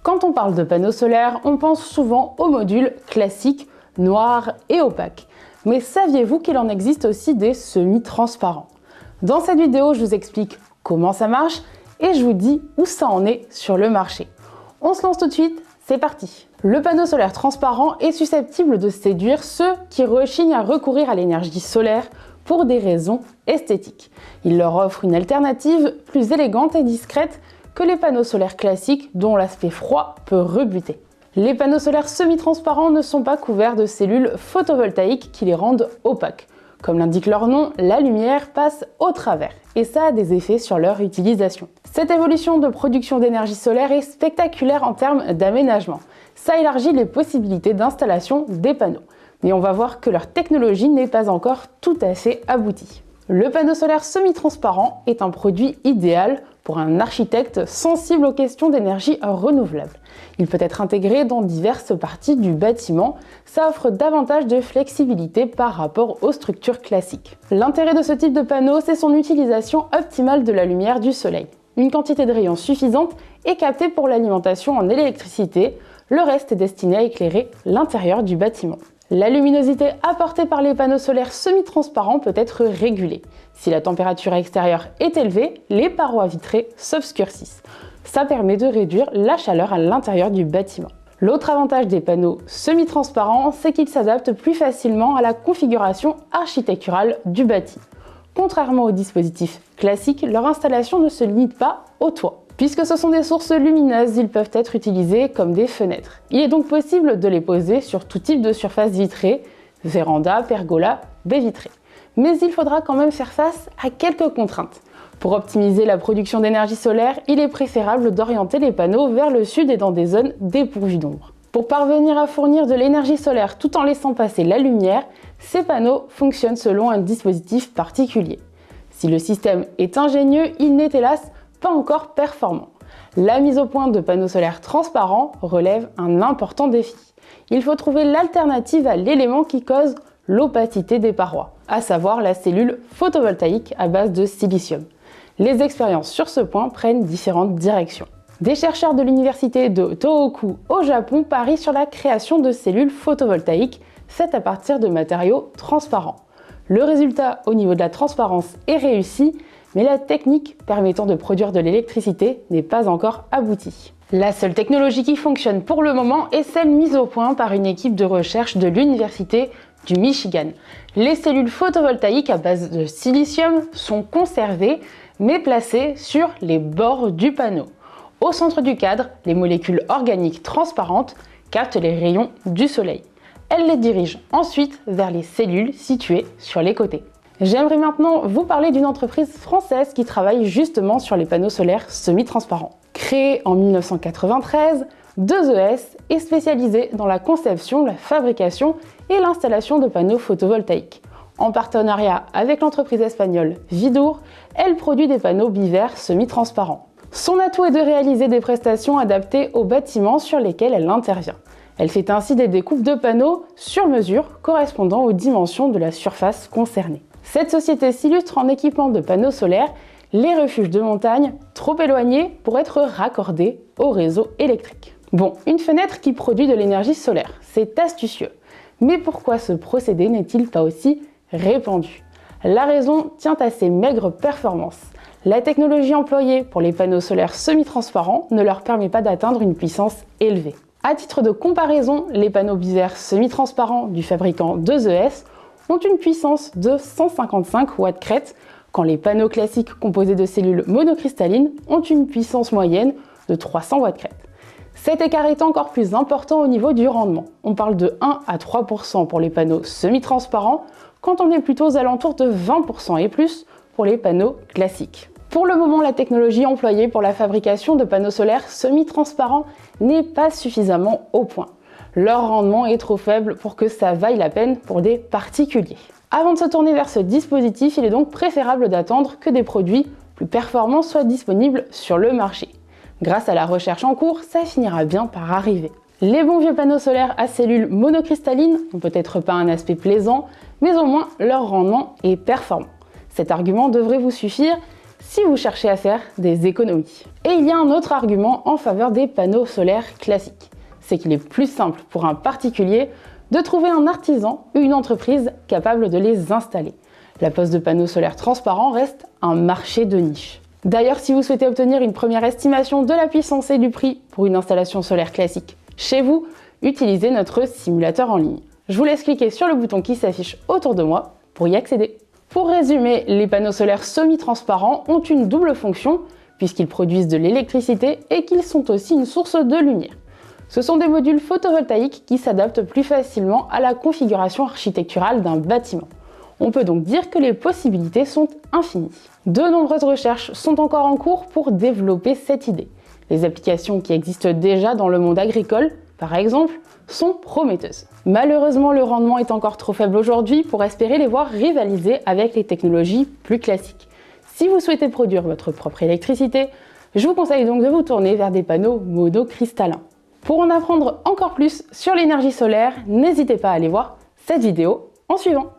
Quand on parle de panneaux solaires, on pense souvent aux modules classiques, noirs et opaques. Mais saviez-vous qu'il en existe aussi des semi-transparents? Dans cette vidéo, je vous explique comment ça marche et je vous dis où ça en est sur le marché. On se lance tout de suite, c'est parti! Le panneau solaire transparent est susceptible de séduire ceux qui rechignent à recourir à l'énergie solaire pour des raisons esthétiques. Il leur offre une alternative plus élégante et discrète que les panneaux solaires classiques dont l'aspect froid peut rebuter. Les panneaux solaires semi-transparents ne sont pas couverts de cellules photovoltaïques qui les rendent opaques. Comme l'indique leur nom, la lumière passe au travers et ça a des effets sur leur utilisation. Cette évolution de production d'énergie solaire est spectaculaire en termes d'aménagement. Ça élargit les possibilités d'installation des panneaux. Mais on va voir que leur technologie n'est pas encore tout à fait aboutie. Le panneau solaire semi-transparent est un produit idéal pour un architecte sensible aux questions d'énergie renouvelable. Il peut être intégré dans diverses parties du bâtiment, ça offre davantage de flexibilité par rapport aux structures classiques. L'intérêt de ce type de panneau, c'est son utilisation optimale de la lumière du soleil. Une quantité de rayons suffisante est captée pour l'alimentation en électricité, le reste est destiné à éclairer l'intérieur du bâtiment. La luminosité apportée par les panneaux solaires semi-transparents peut être régulée. Si la température extérieure est élevée, les parois vitrées s'obscurcissent. Ça permet de réduire la chaleur à l'intérieur du bâtiment. L'autre avantage des panneaux semi-transparents, c'est qu'ils s'adaptent plus facilement à la configuration architecturale du bâti. Contrairement aux dispositifs classiques, leur installation ne se limite pas au toit. Puisque ce sont des sources lumineuses, ils peuvent être utilisés comme des fenêtres. Il est donc possible de les poser sur tout type de surface vitrée, véranda, pergola, baies vitrées. Mais il faudra quand même faire face à quelques contraintes. Pour optimiser la production d'énergie solaire, il est préférable d'orienter les panneaux vers le sud et dans des zones dépourvues d'ombre. Pour parvenir à fournir de l'énergie solaire tout en laissant passer la lumière, ces panneaux fonctionnent selon un dispositif particulier. Si le système est ingénieux, il n'est hélas pas encore performant. La mise au point de panneaux solaires transparents relève un important défi. Il faut trouver l'alternative à l'élément qui cause l'opacité des parois, à savoir la cellule photovoltaïque à base de silicium. Les expériences sur ce point prennent différentes directions. Des chercheurs de l'université de Tohoku au Japon parient sur la création de cellules photovoltaïques faites à partir de matériaux transparents. Le résultat au niveau de la transparence est réussi, mais la technique permettant de produire de l'électricité n'est pas encore aboutie. La seule technologie qui fonctionne pour le moment est celle mise au point par une équipe de recherche de l'université du Michigan. Les cellules photovoltaïques à base de silicium sont conservées mais placées sur les bords du panneau. Au centre du cadre, les molécules organiques transparentes captent les rayons du soleil. Elles les dirigent ensuite vers les cellules situées sur les côtés. J'aimerais maintenant vous parler d'une entreprise française qui travaille justement sur les panneaux solaires semi-transparents. Créée en 1993, 2ES est spécialisée dans la conception, la fabrication et l'installation de panneaux photovoltaïques. En partenariat avec l'entreprise espagnole Vidur, elle produit des panneaux bivers semi-transparents. Son atout est de réaliser des prestations adaptées aux bâtiments sur lesquels elle intervient. Elle fait ainsi des découpes de panneaux sur mesure correspondant aux dimensions de la surface concernée. Cette société s'illustre en équipant de panneaux solaires les refuges de montagne trop éloignés pour être raccordés au réseau électrique. Bon, une fenêtre qui produit de l'énergie solaire, c'est astucieux. Mais pourquoi ce procédé n'est-il pas aussi répandu? La raison tient à ses maigres performances. La technologie employée pour les panneaux solaires semi-transparents ne leur permet pas d'atteindre une puissance élevée. À titre de comparaison, les panneaux bivers semi-transparents du fabricant 2ES ont une puissance de 155 watts crête, quand les panneaux classiques composés de cellules monocristallines ont une puissance moyenne de 300 watts crête. Cet écart est encore plus important au niveau du rendement. On parle de 1 à 3% pour les panneaux semi-transparents, quand on est plutôt aux alentours de 20% et plus pour les panneaux classiques. Pour le moment, la technologie employée pour la fabrication de panneaux solaires semi-transparents n'est pas suffisamment au point. Leur rendement est trop faible pour que ça vaille la peine pour des particuliers. Avant de se tourner vers ce dispositif, il est donc préférable d'attendre que des produits plus performants soient disponibles sur le marché. Grâce à la recherche en cours, ça finira bien par arriver. Les bons vieux panneaux solaires à cellules monocristallines n'ont peut-être pas un aspect plaisant, mais au moins leur rendement est performant. Cet argument devrait vous suffire si vous cherchez à faire des économies. Et il y a un autre argument en faveur des panneaux solaires classiques, c'est qu'il est plus simple pour un particulier de trouver un artisan ou une entreprise capable de les installer. La pose de panneaux solaires transparents reste un marché de niche. D'ailleurs, si vous souhaitez obtenir une première estimation de la puissance et du prix pour une installation solaire classique chez vous, utilisez notre simulateur en ligne. Je vous laisse cliquer sur le bouton qui s'affiche autour de moi pour y accéder. Pour résumer, les panneaux solaires semi-transparents ont une double fonction puisqu'ils produisent de l'électricité et qu'ils sont aussi une source de lumière. Ce sont des modules photovoltaïques qui s'adaptent plus facilement à la configuration architecturale d'un bâtiment. On peut donc dire que les possibilités sont infinies. De nombreuses recherches sont encore en cours pour développer cette idée. Les applications qui existent déjà dans le monde agricole, par exemple, sont prometteuses. Malheureusement, le rendement est encore trop faible aujourd'hui pour espérer les voir rivaliser avec les technologies plus classiques. Si vous souhaitez produire votre propre électricité, je vous conseille donc de vous tourner vers des panneaux monocristallins. Pour en apprendre encore plus sur l'énergie solaire, n'hésitez pas à aller voir cette vidéo en suivant.